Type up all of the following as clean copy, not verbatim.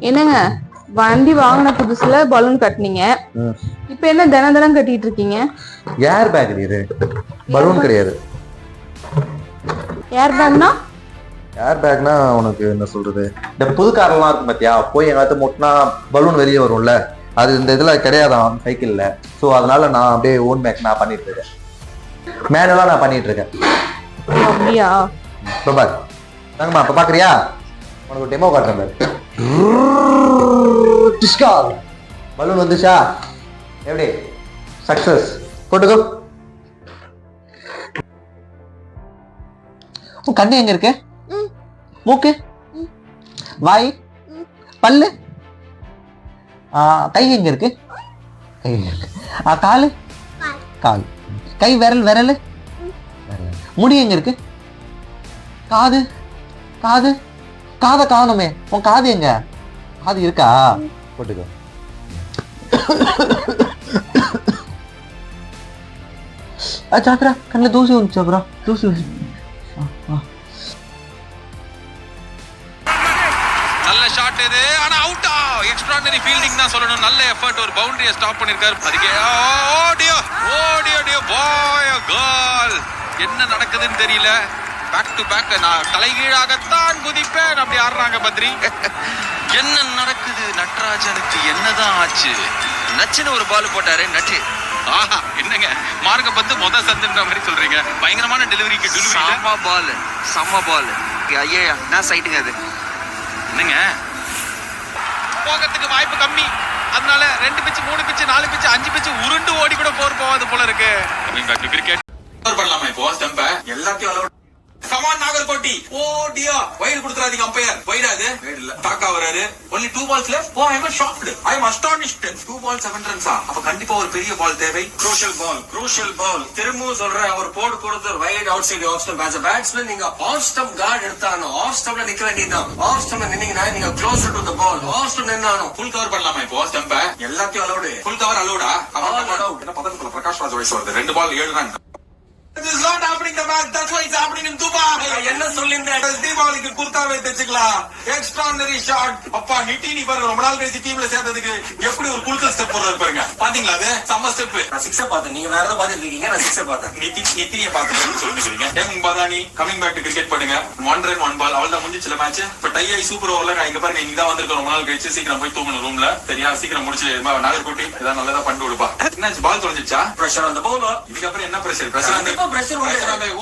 என்னங்க வண்டி வாங்கின புதுசுல பலூன் கட்டினீங்க, இப்ப என்ன தினம் தினம் கட்டிட்டு இருக்கீங்க? ஏர் பேக் இது, பலூன் கிடையாது. ஏர் பேக்னா? ஏர் பேக்னா உனக்கு என்ன சொல்றது, இந்த புது கார்லாம் இருக்கும் பாத்தியா, போய் எங்காவது முட்டினா பலூன் வெளியே வரும்ல, அது இந்த இதுல கிடையாதான் சைக்கிள்ல. ஸோ அதனால நான் அப்படியே ஓன் பேக் நான் பண்ணிட்டு இருக்கேன், மேனுவலா நான் பண்ணிட்டு இருக்கேன். அப்படியா? இப்போ பாரு தாங்கம்மா, இப்போ பாக்குறியா, உனக்கு டெமோ காட்டுறேன் பாரு. பலூன் வந்துச்சா? எப்படி சக்சஸ்? போட்டுக்கோ. உன் கண்ணு எங்க இருக்கு? மூக்கு, வாய், பல்லு, கை எங்க இருக்கு? கை எங்க இருக்கு? காலு, கால், கை விரல், விரல், முடி எங்க இருக்கு? காது, காது, காதை காணுமே, உன் காது எங்க? காது இருக்கா? போட்டுக்கோ. ஜாக்கிரா, கண்ணில் தூசி வந்துச்சு. அப்புறம் தூசி நல்ல ஷாட் இது, ஆனா அவுட்டா. எக்ஸ்ட்ராடனரி ஃபீல்டிங் தான் சொல்லணும். நல்ல எஃபர்ட், ஒரு பவுண்டரியை ஸ்டாப் பண்ணிருக்காரு. அதுக்கு ஓடியோ ஓடியோ ஓடியோ பாய் கோல். என்ன நடக்குதுன்னு தெரியல. பேக் டு பேக், நான் தலைகீழாகத்தான் குதிப்பேன் அப்படி ஆடுறாங்க பத்ரி. என்ன நடக்குது? நட்ராஜனுக்கு என்னதான் ஆச்சு? நச்சுன்னு ஒரு பால் போட்டாரு நட்டு. ஆஹா, என்னங்க மார்க்க பந்து முதல் சந்துன்ற மாதிரி சொல்றீங்க. பயங்கரமான டெலிவரிக்கு செம்ம பால், செம்ம பால். ஐயா என்ன சைட்டுங்க அது? என்னங்க போகிறதுக்கு வாய்ப்பு கம்மி, அதனால 2 பிச்சு 3 பிச்சு 4 பிச்சு 5 பிச்சு உருண்டு ஓடி கூட போவாது போல இருக்கு. கிரிக்கெட் பண்ணலாமா இப்போ? ஸ்டம்ப எல்லாத்தையும் அலோட். கமான் நாகர்கோட்டி, ஓ டியா, வைட் கொடுத்துறாதீங்க அம்பையர். வைட் அது வைட் இல்ல, டாக்கா வராரு. only 2 balls left. oh I am shocked, I am astonished. 2 balls 7 runs. அப்ப கண்டிப்பா ஒரு பெரிய பால் தேவை. crucial ball திரும்பவும் சொல்றேன், அவர் போடு கொடுத்து wide outside off stump. as a batsman நீங்க ஆஃப் ஸ்டம்ப் கார்டு எடுத்தானோ, ஆஃப் ஸ்டம்ப்ல நிக்க வேண்டியதுதான். ஆஃப் ஸ்டம்ப்ல நின்னீங்கன்னா நீங்க closer to the ball. Off stump நின்னானோ ஃபுல் கவர் பண்ணலாமா இப்போ? ஸ்டம்ப எல்லாத்தையும் அலோட். Full cover அலோடா? என்ன பதத்துல பிரகாஷ் ராஜ் வயசு வருது. 2 பால் 7 run. This is not happening in the match. That's why it's happening in Dubai. என்ன சொல்லிருந்தேன்? தீபாவளிக்கு குர்தாவே தைச்சுக்கலாம். Extraordinary shot. அப்பா நிட்டினி பாருங்க, ரொம்ப நாள் கழிச்சு டீம்ல சேர்த்ததுக்கு எப்படி ஒரு குல்கல் ஸ்டெப் போடுறாரு பாருங்க. பாத்தீங்களா? அது செம்ம ஸ்டெப். நான் 6 பார்த்தேன், நீங்க வேற ஏதாவது பார்த்துட்டு இருக்கீங்க. நான் 6 பார்த்தேன். நிட்டினியை பார்த்துட்டு சொல்லிக்கிறீங்க. Hemant Badani coming back to cricket பண்ணுங்க. 1 run 1 ball அவ்வளவுதான் முடிஞ்சிச்சுல மேட்ச். இப்ப டை ஆகி சூப்பர் ஓவர்ல நான் இங்க பாருங்க, இன்னைக்கு தான் வந்திருக்கோம். ரொம்ப நாள் கழிச்சு சீக்கிரம் போய் தூங்கணும் ரூம்ல. சரியா? சீக்கிரம் முடிச்சு நாகர்கோட்டி ஏதாவது நல்லதா பண்ணிட்டு விடுப்பா. என்ன பால் தொலைஞ்சிச்சா? பிரஷர் அந்த பவுலர். இதுக்கப்புறம் என்ன பிரஷர்? பிரஷர்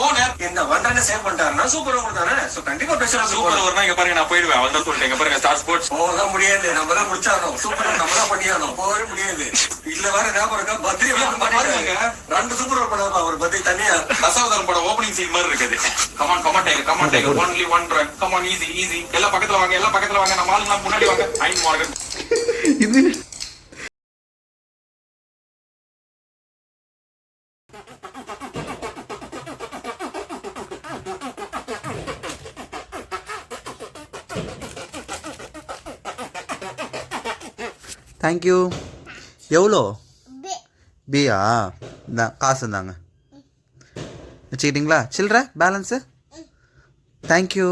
ஓனர் இந்த வண்டனை சேவ் பண்ணிட்டாருன்னா சூப்பர் ஓவர் தானே. சோ கண்டிப்பா பிரஷர் சூப்பர் ஓவர்னா இங்க பாருங்க, நான் போயிடுவேன். அவன் தான் சொல்லிட்டேன். இங்க பாருங்க, ஸ்டார் ஸ்போர்ட்ஸ் போக முடியாது, நம்ம தான் முடிச்சானோம். சூப்பர் ஓவர் நம்ம தான் பண்ணியானோம், போகவே முடியாது. இல்ல வேற ஞாபகம் இருக்கா? பத்ரி பண்ணிட்டாங்க. 2 சூப்பர் ஓவர் பண்ணாரு அவர். பத்ரி தனியா தசாவதாரம் படம் ஓபனிங் சீன் மாதிரி இருக்குது. Come on come on tiger only 1 run. Come on easy. எல்லாம் பக்கத்துல வாங்க, நம்ம ஆளுங்க முன்னாடி வாங்க. ஐன் மார்கன் இது தேங்க்யூ. எவ்வளோ? பியா? இந்த காசு இருந்தாங்க வச்சுக்கிட்டிங்களா? சில்லற பேலன்ஸு? தேங்க்யூ.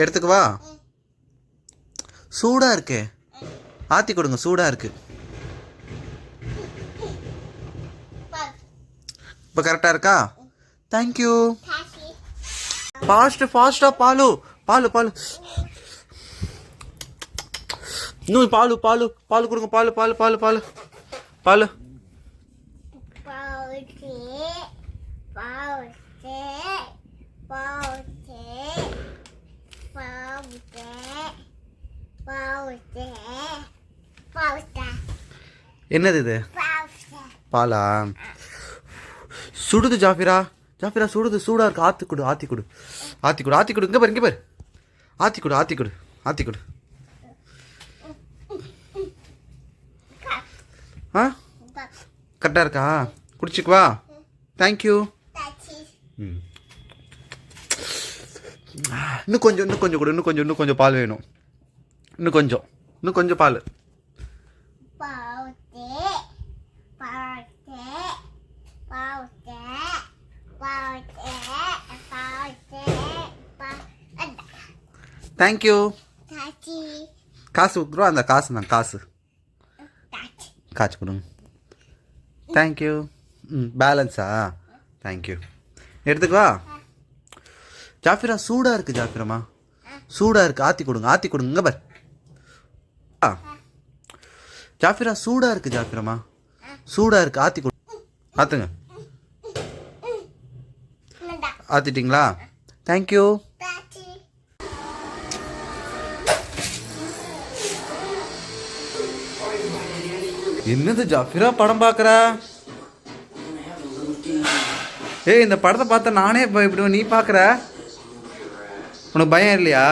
எடுத்துக்குவா? சூடாக இருக்கே, ஆற்றி கொடுங்க. சூடாக இருக்கு. இப்போ கரெக்டாக இருக்கா? தேங்க்யூ. ஃபாஸ்ட்டாக பாலு இன்னும் பால் கொடுங்க. பால் என்னது இது? பாலா? சுடுது ஜாஃபிரா, சுடுது. சூடா இருக்கு. ஆத்தி கொடு. இங்க பாரு. ஆத்தி கொடு. கரெக்டாக இருக்கா? குடிச்சிக்குவா? தேங்க்யூ. இன்னும் கொஞ்சம் கொடு. இன்னும் கொஞ்சம் பால் வேணும். இன்னும் கொஞ்சம் பால். தேங்க்யூ. காசு கொடுத்துருவா, அந்த காசு தான் காசு கொடுங்க. தேங்க்யூ. பேலன்ஸா? தேங்க்யூ. எடுத்துக்கவா? ஜாஃபிரா சூடாக இருக்குது. ஜாஃபிரம்மா சூடாக இருக்குது, ஆற்றி கொடுங்க. இங்கே பார். ஜாஃபிரா சூடாக இருக்குது. ஜாஃபிரம்மா சூடாக இருக்குது, ஆற்றுங்க. ஆற்றிட்டிங்களா? தேங்க்யூ. என்னது ஜாஃபிரா படம் பார்க்குறா? ஏய், இந்த படத்தை பார்த்தா நானே பயப்படுவேன், நீ பார்க்குற? உனக்கு பயம் இல்லையா?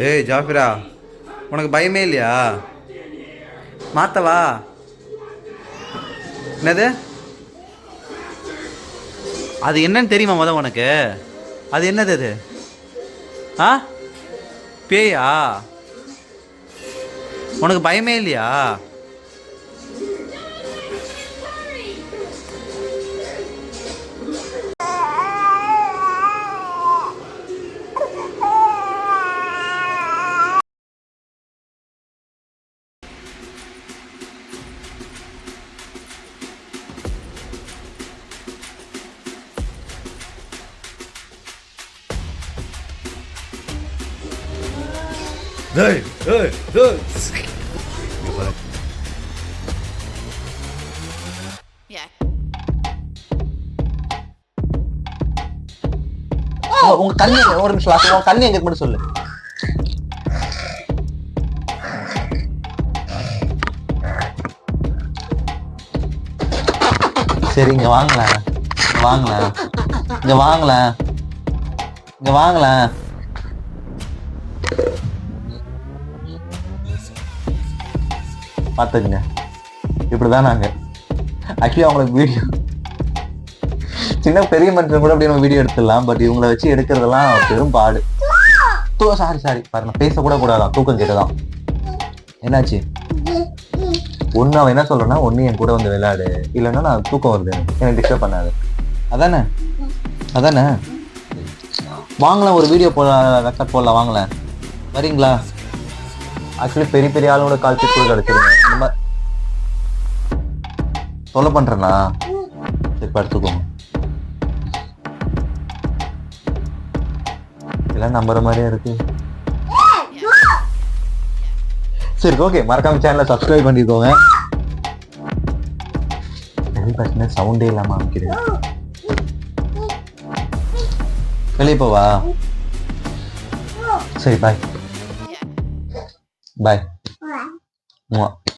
ஏய் ஜாஃபிரா, உனக்கு பயமே இல்லையா? மாத்தவா? என்னது அது? என்னன்னு தெரியுமா முத உனக்கு? அது என்னது அது? ஆ, பேயா? உனக்கு பயமே இல்லையா? Hey, hey, hey. Yeah. உங்க கண்ணு ஒரு நிமிஷம், உங்க கண்ணு எங்க மட்டும் சொல்லு. சரி, இங்க வாங்கலாம். பார்த்துக்குங்க, இப்படிதான் நாங்க ஆக்சுவலி அவங்களுக்கு வீடியோ சின்ன பெரிய மனுஷன் கூட அப்படி நம்ம வீடியோ எடுத்துடலாம். பட் இவங்களை வச்சு எடுக்கிறதெல்லாம் பெரும் பாடு. சாரி பாருங்க, பேசக்கூட கூடாதான், தூக்கம் கேட்டதான். என்னாச்சு? ஒன்று அவன் என்ன சொல்றேன்னா, ஒன்று என் கூட வந்து விளையாடு, இல்லைன்னா நான் தூக்கம் வருது, எனக்கு டிஸ்டர்ப் பண்ணாது. அதானே வாங்கலாம், ஒரு வீடியோ ரெக்கார்ட் போடலாம், வாங்கலாம். வரீங்களா? ஆக்சுவலி பெரிய ஆளுங்களோட கால்ஷீட் கூட கிடச்சிருங்க. இந்த மாதிரி தொலை பண்றேன்னா சரி படுத்துக்கோங்க. இதெல்லாம் நம்புற மாதிரியே இருக்கு. சரி, ஓகே, மறக்காம சேனலை சப்ஸ்கிரைப் பண்ணிக்கோங்க. சவுண்டே இல்லாம அமைக்கிறேன். வெளியே போவா? சரி, பாய்.